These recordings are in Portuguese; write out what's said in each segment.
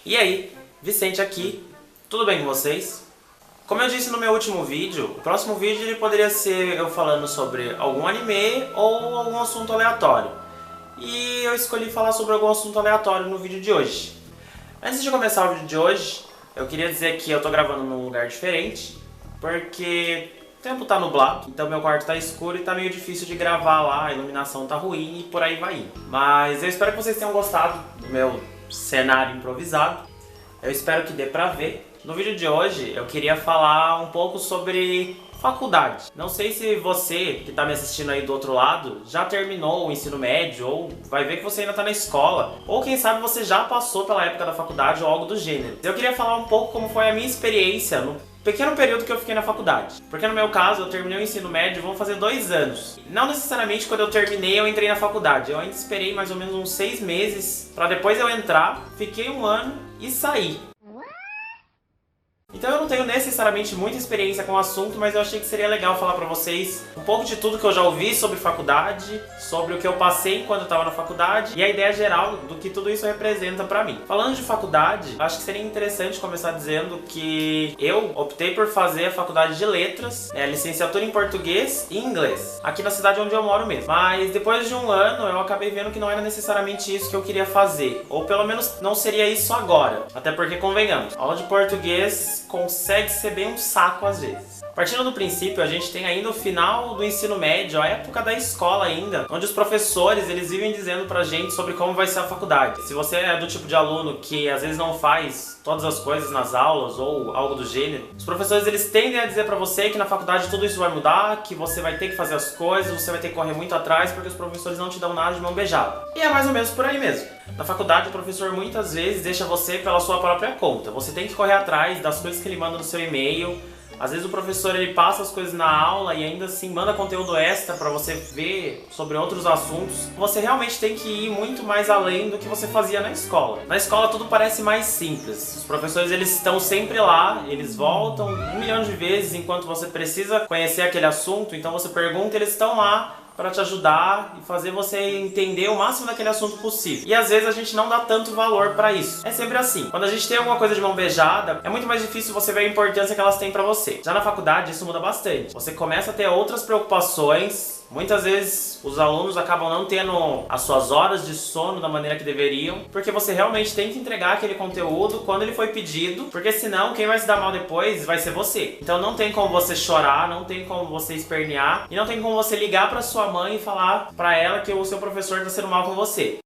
E aí, Vicente aqui, tudo bem com vocês? Como eu disse no meu último vídeo, o próximo vídeo ele poderia ser eu falando sobre algum anime ou algum assunto aleatório. E eu escolhi falar sobre algum assunto aleatório no vídeo de hoje. Antes de começar o vídeo de hoje, eu queria dizer que eu tô gravando num lugar diferente, porque o tempo tá nublado, então meu quarto tá escuro e tá meio difícil de gravar lá, a iluminação tá ruim e por aí vai indo. Mas eu espero que vocês tenham gostado do meu cenário improvisado. Eu espero que dê pra ver. No vídeo de hoje eu queria falar um pouco sobre faculdade. Não sei se você que tá me assistindo aí do outro lado já terminou o ensino médio ou vai ver que você ainda tá na escola, ou quem sabe você já passou pela época da faculdade ou algo do gênero. Eu queria falar um pouco como foi a minha experiência no pequeno período que eu fiquei na faculdade. Porque no meu caso, eu terminei o ensino médio, vão fazer 2 anos. Não necessariamente quando eu terminei, eu entrei na faculdade. Eu ainda esperei mais ou menos uns 6 meses pra depois eu entrar, fiquei 1 ano e saí. Então eu não tenho necessariamente muita experiência com o assunto, mas eu achei que seria legal falar pra vocês um pouco de tudo que eu já ouvi sobre faculdade, sobre o que eu passei enquanto eu estava na faculdade e a ideia geral do que tudo isso representa pra mim. Falando de faculdade, acho que seria interessante começar dizendo que eu optei por fazer a faculdade de letras, licenciatura em português e inglês, aqui na cidade onde eu moro mesmo. Mas depois de 1 ano eu acabei vendo que não era necessariamente isso que eu queria fazer, ou pelo menos não seria isso agora, até porque convenhamos, aula de português consegue ser bem um saco às vezes. Partindo do princípio, a gente tem ainda o final do ensino médio, a época da escola ainda, onde os professores eles vivem dizendo pra gente sobre como vai ser a faculdade. Se você é do tipo de aluno que às vezes não faz todas as coisas nas aulas ou algo do gênero, os professores eles tendem a dizer pra você que na faculdade tudo isso vai mudar, que você vai ter que fazer as coisas, você vai ter que correr muito atrás porque os professores não te dão nada de mão beijada. E é mais ou menos por aí mesmo. Na faculdade o professor muitas vezes deixa você pela sua própria conta. Você tem que correr atrás das coisas que ele manda no seu e-mail. Às vezes o professor ele passa as coisas na aula e ainda assim manda conteúdo extra para você ver sobre outros assuntos. Você realmente tem que ir muito mais além do que você fazia na escola. Na escola tudo parece mais simples. Os professores eles estão sempre lá, eles voltam 1 milhão de vezes enquanto você precisa conhecer aquele assunto. Então você pergunta, eles estão lá para te ajudar e fazer você entender o máximo daquele assunto possível. E às vezes a gente não dá tanto valor para isso. É sempre assim. Quando a gente tem alguma coisa de mão beijada, é muito mais difícil você ver a importância que elas têm para você. Já na faculdade isso muda bastante. Você começa a ter outras preocupações. Muitas vezes os alunos acabam não tendo as suas horas de sono da maneira que deveriam, porque você realmente tem que entregar aquele conteúdo quando ele foi pedido, porque senão quem vai se dar mal depois vai ser você. Então não tem como você chorar, não tem como você espernear e não tem como você ligar pra sua mãe e falar pra ela que o seu professor tá sendo mal com você.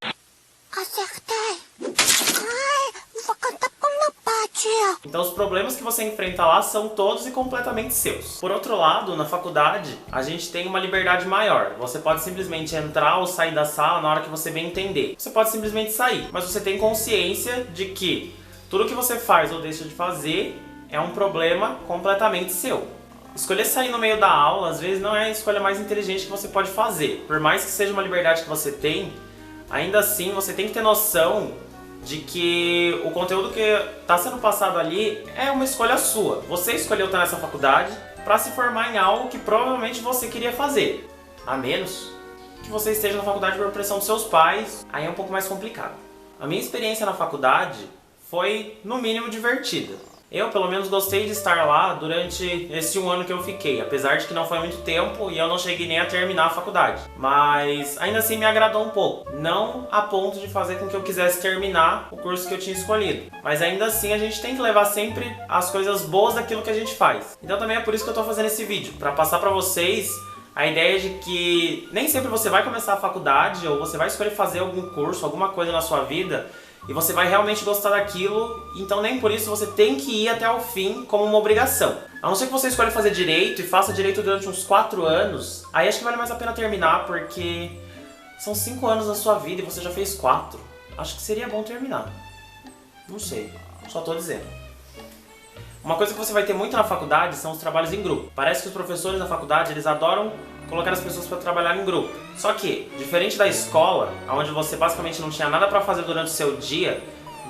Acertei! Ai, vou cantar uma pátia. Então os problemas que você enfrenta lá são todos e completamente seus. Por outro lado, na faculdade, a gente tem uma liberdade maior. Você pode simplesmente entrar ou sair da sala na hora que você bem entender. Você pode simplesmente sair, mas você tem consciência de que tudo que você faz ou deixa de fazer é um problema completamente seu. Escolher sair no meio da aula, às vezes, não é a escolha mais inteligente que você pode fazer. Por mais que seja uma liberdade que você tem, ainda assim você tem que ter noção de que o conteúdo que está sendo passado ali é uma escolha sua. Você escolheu estar nessa faculdade para se formar em algo que provavelmente você queria fazer. A menos que você esteja na faculdade por pressão dos seus pais, aí é um pouco mais complicado. A minha experiência na faculdade foi, no mínimo, divertida. Eu, pelo menos, gostei de estar lá durante esse 1 ano que eu fiquei, apesar de que não foi muito tempo e eu não cheguei nem a terminar a faculdade. Mas ainda assim me agradou um pouco, não a ponto de fazer com que eu quisesse terminar o curso que eu tinha escolhido. Mas ainda assim a gente tem que levar sempre as coisas boas daquilo que a gente faz. Então também é por isso que eu tô fazendo esse vídeo, para passar pra vocês a ideia de que nem sempre você vai começar a faculdade ou você vai escolher fazer algum curso, alguma coisa na sua vida e você vai realmente gostar daquilo, então nem por isso você tem que ir até o fim como uma obrigação. A não ser que você escolha fazer direito e faça direito durante uns 4 anos, aí acho que vale mais a pena terminar, porque são 5 anos da sua vida e você já fez 4. Acho que seria bom terminar. Não sei, só tô dizendo. Uma coisa que você vai ter muito na faculdade são os trabalhos em grupo. Parece que os professores da faculdade, eles adoram colocar as pessoas para trabalhar em grupo. Só que, diferente da escola, onde você basicamente não tinha nada para fazer durante o seu dia,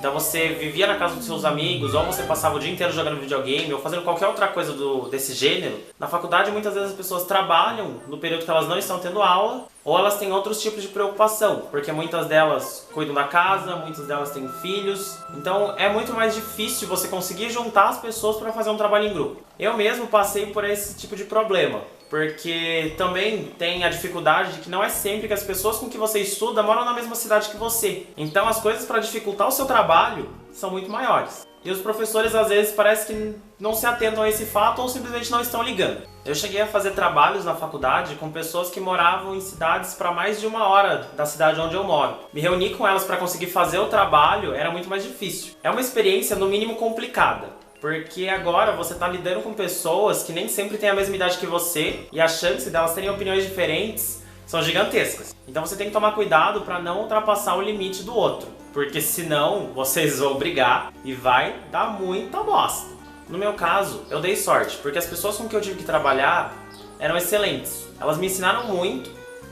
Então você vivia na casa dos seus amigos, ou você passava o dia inteiro jogando videogame, ou fazendo qualquer outra coisa desse gênero. Na faculdade, muitas vezes as pessoas trabalham no período que elas não estão tendo aula, ou elas têm outros tipos de preocupação, porque muitas delas cuidam da casa, muitas delas têm filhos. Então é muito mais difícil você conseguir juntar as pessoas para fazer um trabalho em grupo. Eu mesmo passei por esse tipo de problema, porque também tem a dificuldade de que não é sempre que as pessoas com que você estuda moram na mesma cidade que você. Então as coisas para dificultar o seu trabalho são muito maiores. E os professores às vezes parece que não se atentam a esse fato ou simplesmente não estão ligando. Eu cheguei a fazer trabalhos na faculdade com pessoas que moravam em cidades para mais de 1 hora da cidade onde eu moro. Me reunir com elas para conseguir fazer o trabalho era muito mais difícil. É uma experiência no mínimo complicada, porque agora você está lidando com pessoas que nem sempre têm a mesma idade que você e a chance delas terem opiniões diferentes são gigantescas. Então você tem que tomar cuidado para não ultrapassar o limite do outro, porque senão vocês vão brigar e vai dar muita bosta. No meu caso, eu dei sorte, porque as pessoas com que eu tive que trabalhar eram excelentes. Elas me ensinaram muito,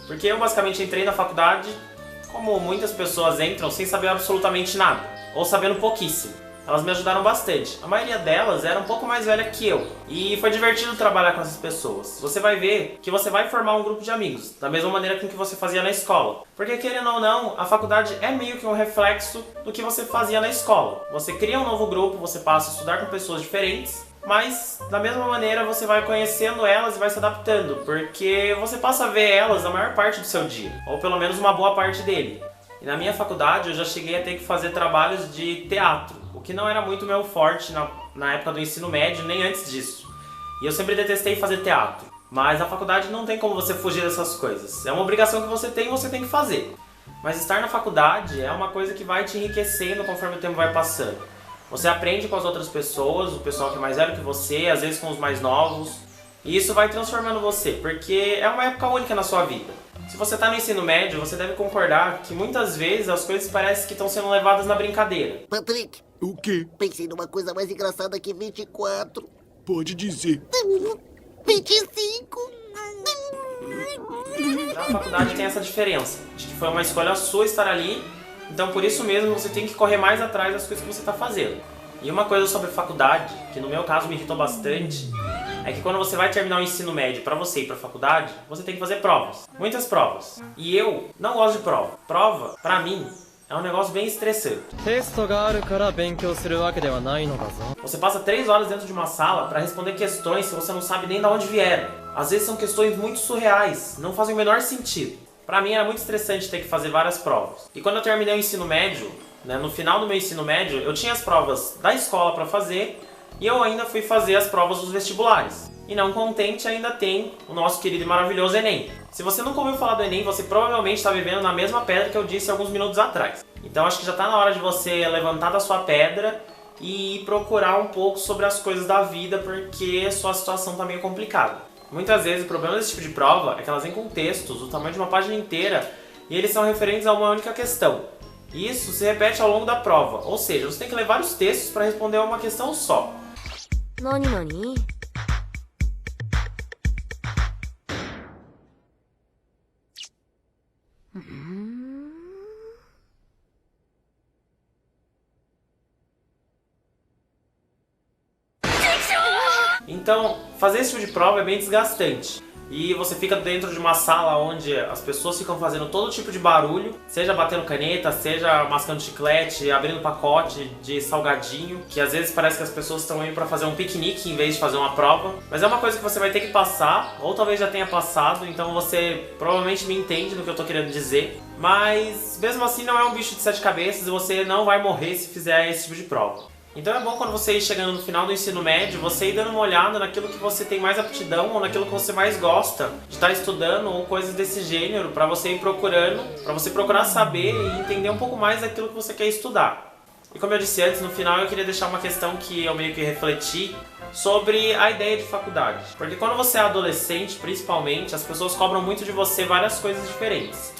porque eu basicamente entrei na faculdade como muitas pessoas entram sem saber absolutamente nada, ou sabendo pouquíssimo. Elas me ajudaram bastante. A maioria delas era um pouco mais velha que eu. E foi divertido trabalhar com essas pessoas. Você vai ver que você vai formar um grupo de amigos, da mesma maneira com que você fazia na escola. Porque querendo ou não, a faculdade é meio que um reflexo do que você fazia na escola. Você cria um novo grupo, você passa a estudar com pessoas diferentes, mas da mesma maneira você vai conhecendo elas e vai se adaptando, porque você passa a ver elas a maior parte do seu dia, ou pelo menos uma boa parte dele. E na minha faculdade eu já cheguei a ter que fazer trabalhos de teatro, o que não era muito meu forte na época do ensino médio, nem antes disso. E eu sempre detestei fazer teatro. Mas na faculdade não tem como você fugir dessas coisas. É uma obrigação que você tem e você tem que fazer. Mas estar na faculdade é uma coisa que vai te enriquecendo conforme o tempo vai passando. Você aprende com as outras pessoas, o pessoal que é mais velho que você, às vezes com os mais novos. E isso vai transformando você, porque é uma época única na sua vida. Se você está no ensino médio, você deve concordar que muitas vezes as coisas parecem que estão sendo levadas na brincadeira. Patrick, O quê? pensei numa coisa mais engraçada que 24. Pode dizer. 25. Na faculdade tem essa diferença, de que foi uma escolha sua estar ali, então por isso mesmo você tem que correr mais atrás das coisas que você está fazendo. E uma coisa sobre faculdade, que no meu caso me irritou bastante, é que quando você vai terminar o ensino médio para você ir para a faculdade, você tem que fazer provas, muitas provas. E eu não gosto de prova. Prova, para mim, é um negócio bem estressante. テストがあるから勉強するわけではないのだぞ。 Você passa 3 horas dentro de uma sala para responder questões que você não sabe nem de onde vieram. Às vezes são questões muito surreais, não fazem o menor sentido. Para mim era muito estressante ter que fazer várias provas. E quando eu terminei o ensino médio, no final do meu ensino médio, eu tinha as provas da escola para fazer e eu ainda fui fazer as provas dos vestibulares. E não contente, ainda tem o nosso querido e maravilhoso Enem. Se você nunca ouviu falar do Enem, você provavelmente está vivendo na mesma pedra que eu disse alguns minutos atrás. Então acho que já está na hora de você levantar da sua pedra e procurar um pouco sobre as coisas da vida, porque a sua situação está meio complicada. Muitas vezes o problema desse tipo de prova é que elas vêm com textos do tamanho de uma página inteira e eles são referentes a uma única questão. E isso se repete ao longo da prova, ou seja, você tem que ler vários textos para responder a uma questão só. 何何 Então, fazer esse tipo de prova é bem desgastante. E você fica dentro de uma sala onde as pessoas ficam fazendo todo tipo de barulho, seja batendo caneta, seja mascando chiclete, abrindo pacote de salgadinho, que às vezes parece que as pessoas estão indo para fazer um piquenique em vez de fazer uma prova. Mas é uma coisa que você vai ter que passar, ou talvez já tenha passado, então você provavelmente me entende no que eu tô querendo dizer. Mas mesmo assim não é um bicho de 7 cabeças e você não vai morrer se fizer esse tipo de prova. Então é bom quando você ir chegando no final do ensino médio, você ir dando uma olhada naquilo que você tem mais aptidão ou naquilo que você mais gosta de estar estudando ou coisas desse gênero, para você ir procurando, para você procurar saber e entender um pouco mais daquilo que você quer estudar. E como eu disse antes, no final eu queria deixar uma questão que eu meio que refleti sobre a ideia de faculdade. Porque quando você é adolescente, principalmente, as pessoas cobram muito de você várias coisas diferentes.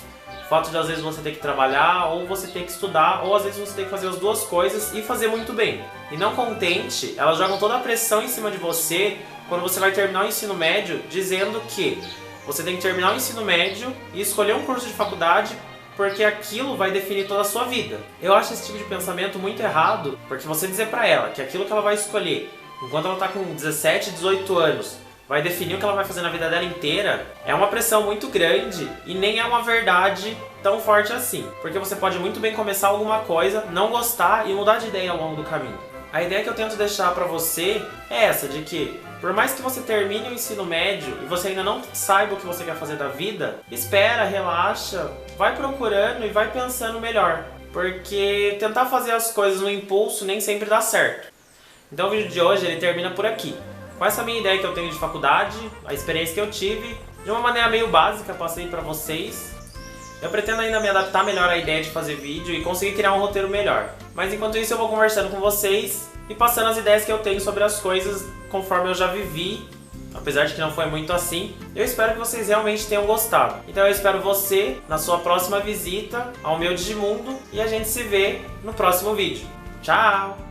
O fato de às vezes você ter que trabalhar, ou você ter que estudar, ou às vezes você ter que fazer as duas coisas e fazer muito bem. E não contente, elas jogam toda a pressão em cima de você quando você vai terminar o ensino médio, dizendo que você tem que terminar o ensino médio e escolher um curso de faculdade porque aquilo vai definir toda a sua vida. Eu acho esse tipo de pensamento muito errado, porque você dizer pra ela que aquilo que ela vai escolher, enquanto ela tá com 17, 18 anos, vai definir o que ela vai fazer na vida dela inteira, é uma pressão muito grande e nem é uma verdade tão forte assim. Porque você pode muito bem começar alguma coisa, não gostar e mudar de ideia ao longo do caminho. A ideia que eu tento deixar pra você é essa, de que por mais que você termine o ensino médio e você ainda não saiba o que você quer fazer da vida, espera, relaxa, vai procurando e vai pensando melhor. Porque tentar fazer as coisas no impulso nem sempre dá certo. Então o vídeo de hoje ele termina por aqui. Com essa minha ideia que eu tenho de faculdade, a experiência que eu tive, de uma maneira meio básica, passei pra vocês. Eu pretendo ainda me adaptar melhor à ideia de fazer vídeo e conseguir criar um roteiro melhor. Mas enquanto isso eu vou conversando com vocês e passando as ideias que eu tenho sobre as coisas conforme eu já vivi, apesar de que não foi muito assim. Eu espero que vocês realmente tenham gostado. Então eu espero você na sua próxima visita ao meu Digimundo e a gente se vê no próximo vídeo. Tchau!